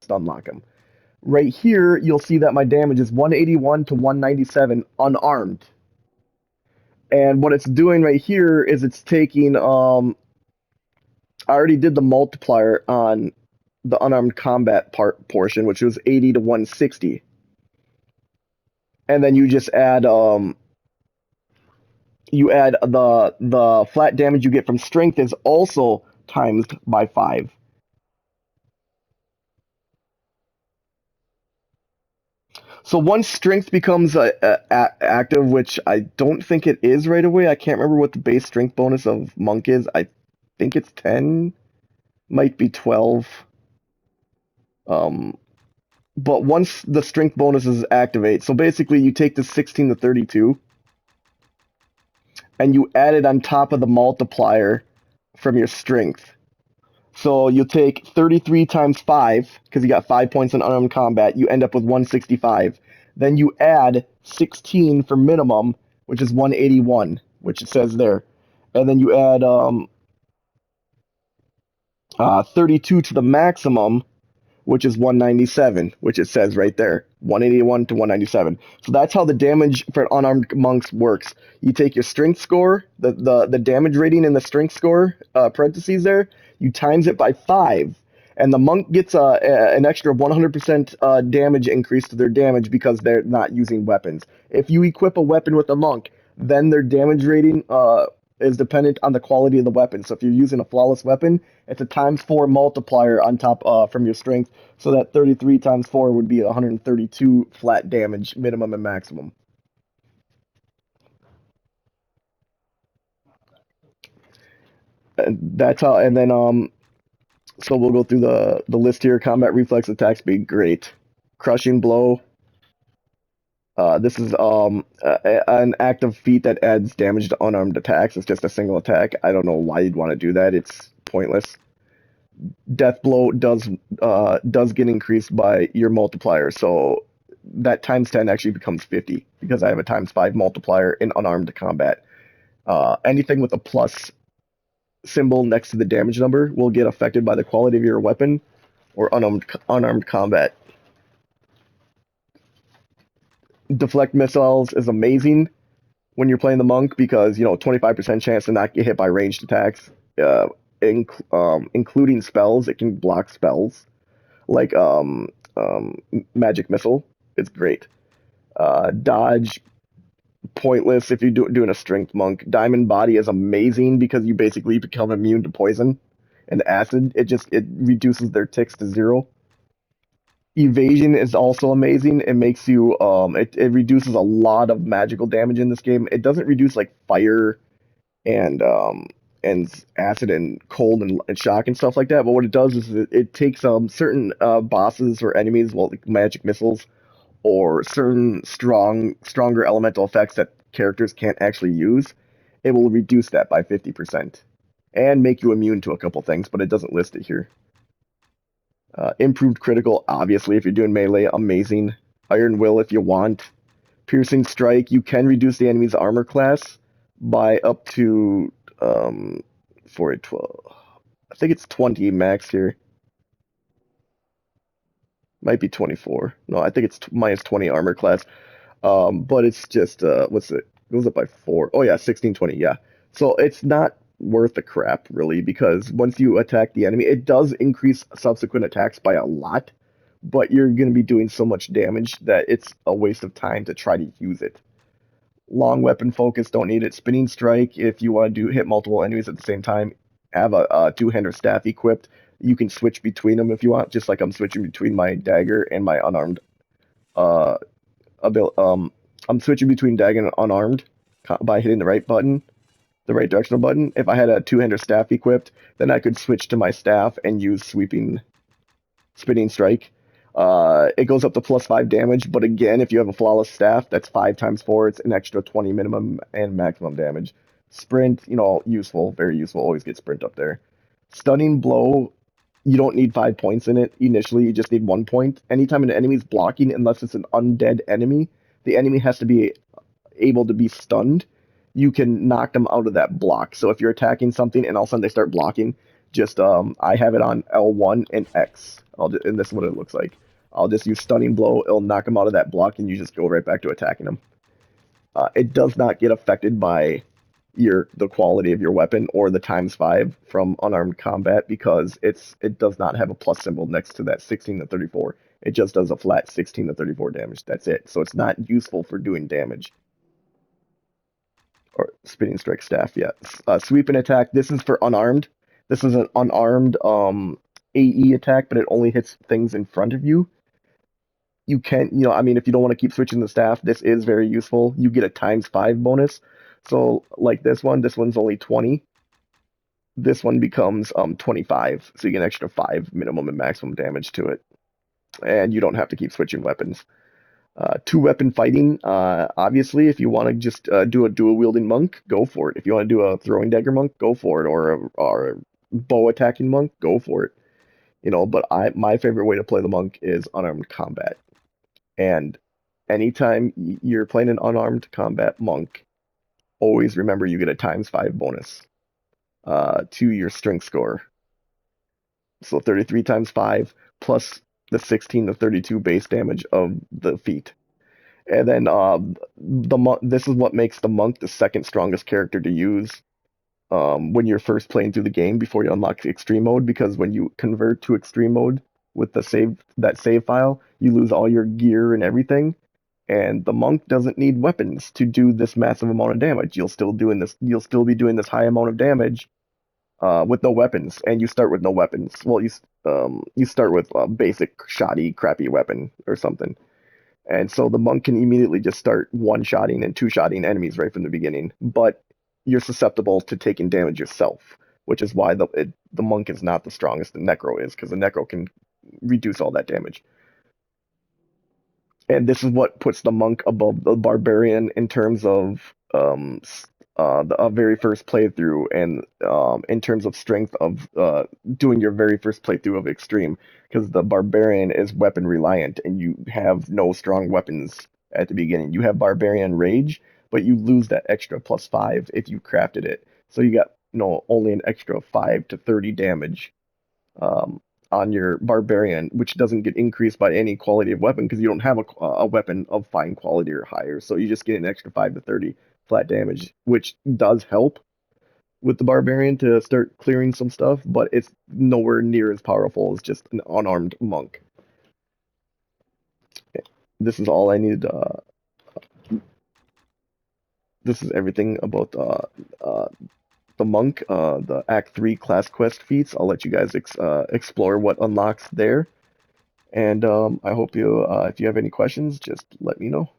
stun lock him. Right here, you'll see that my damage is 181 to 197 unarmed. And what it's doing right here is it's taking I already did the multiplier on the unarmed combat portion, which was 80 to 160. And then you just add the flat damage you get from strength is also times by 5. So once strength becomes active, which I don't think it is right away. I can't remember what the base strength bonus of monk is. I think it's 10, might be 12. Um, but once the strength bonuses activate, so basically you take the 16 to 32 and you add it on top of the multiplier from your strength. So you take 33 times 5, because you got 5 points in unarmed combat, you end up with 165. Then you add 16 for minimum, which is 181, which it says there. And then you add 32 to the maximum, which is 197, which it says right there. 181 to 197. So that's how the damage for unarmed monks works. You take your strength score, the damage rating in the strength score, parentheses there, you times it by 5, and the monk gets an extra 100% damage increase to their damage because they're not using weapons. If you equip a weapon with a monk, then their damage rating is dependent on the quality of the weapon. So if you're using a flawless weapon, it's a times 4 multiplier on top from your strength, so that 33 times 4 would be 132 flat damage, minimum and maximum. And that's how, and then so we'll go through the list here. Combat reflex attack speed, great. Crushing blow. This is an active feat that adds damage to unarmed attacks. It's just a single attack. I don't know why you'd want to do that. It's pointless. Death blow does get increased by your multiplier, so that times 10 actually becomes 50 because I have a times 5 multiplier in unarmed combat. Anything with a plus symbol next to the damage number will get affected by the quality of your weapon or unarmed combat. Deflect missiles is amazing when you're playing the monk because 25% chance to not get hit by ranged attacks, including spells. It can block spells like magic missile. It's great. Dodge, pointless if you're doing a strength monk. Diamond body is amazing because you basically become immune to poison and acid. It reduces their ticks to 0. Evasion is also amazing. It makes you it reduces a lot of magical damage in this game. It doesn't reduce like fire and acid and cold and shock and stuff like that. But what it does is it takes certain bosses or enemies, well, like magic missiles or certain stronger elemental effects that characters can't actually use. It will reduce that by 50% and make you immune to a couple things, but it doesn't list it here. Improved critical, obviously, if you're doing melee, amazing. Iron Will if you want. Piercing Strike, you can reduce the enemy's armor class by up to 12. I think it's 20 max here. Might be 24. No, I think it's minus 20 armor class. But it's just what's it? It goes up by 4. Oh yeah, 1620. Yeah. So it's not worth the crap really because once you attack the enemy, it does increase subsequent attacks by a lot, but you're going to be doing so much damage that it's a waste of time to try to use it. Long weapon focus, don't need it. Spinning strike, if you want to hit multiple enemies at the same time, have a two-hander staff equipped. You can switch between them if you want, just like I'm switching between my dagger and my unarmed. I'm switching between dagger and unarmed by hitting the right button, the right directional button. If I had a two-hander staff equipped, then I could switch to my staff and use spinning strike. It goes up to +5 damage, but again, if you have a flawless staff, that's 5 times 4. It's an extra 20 minimum and maximum damage. Sprint, useful, very useful. Always get sprint up there. Stunning blow, you don't need 5 points in it initially. You just need 1 point. Anytime an enemy's blocking, unless it's an undead enemy, the enemy has to be able to be stunned. You can knock them out of that block. So if you're attacking something and all of a sudden they start blocking, Just I have it on L1 and X. And this is what it looks like. I'll just use stunning blow. It'll knock him out of that block, and you just go right back to attacking him. It does not get affected by the quality of your weapon or the times 5 from unarmed combat because it does not have a plus symbol next to that 16 to 34. It just does a flat 16 to 34 damage. That's it. So it's not useful for doing damage. Or spinning strike staff, yeah. Sweep and attack. This is for unarmed. This is an unarmed AE attack, but it only hits things in front of you. You can, I mean, if you don't want to keep switching the staff, this is very useful. You get a times 5 bonus. So like this one's only 20. This one becomes 25. So you get an extra 5 minimum and maximum damage to it. And you don't have to keep switching weapons. Two weapon fighting, obviously, if you want to just do a dual wielding monk, go for it. If you want to do a throwing dagger monk, go for it. Or a bow attacking monk, go for it. But my favorite way to play the monk is unarmed combat. And anytime you're playing an unarmed combat monk, always remember you get a times 5 bonus to your strength score. So 33 times 5 plus the 16 to 32 base damage of the feat. And then this is what makes the monk the second strongest character to use when you're first playing through the game before you unlock extreme mode, because when you convert to extreme mode with that save file, you lose all your gear and everything. And the monk doesn't need weapons to do this massive amount of damage. You'll still be doing this high amount of damage with no weapons, and you start with no weapons. Well, you start with a basic shoddy, crappy weapon or something. And so the monk can immediately just start one-shotting and two-shotting enemies right from the beginning. But you're susceptible to taking damage yourself, which is why the monk is not the strongest the necro is, because the necro can reduce all that damage. And this is what puts the monk above the barbarian in terms of the very first playthrough, and in terms of strength of doing your very first playthrough of extreme, because the barbarian is weapon reliant and you have no strong weapons at the beginning. You have barbarian rage, but you lose that extra +5 if you crafted it. So you got only an extra 5 to 30 damage um, on your barbarian, which doesn't get increased by any quality of weapon because you don't have a weapon of fine quality or higher. So you just get an extra 5 to 30 flat damage, which does help with the barbarian to start clearing some stuff, but it's nowhere near as powerful as just an unarmed monk. This is all I need. This is everything about the monk, the Act 3 class quest feats. I'll let you guys explore what unlocks there. And I hope if you have any questions, just let me know.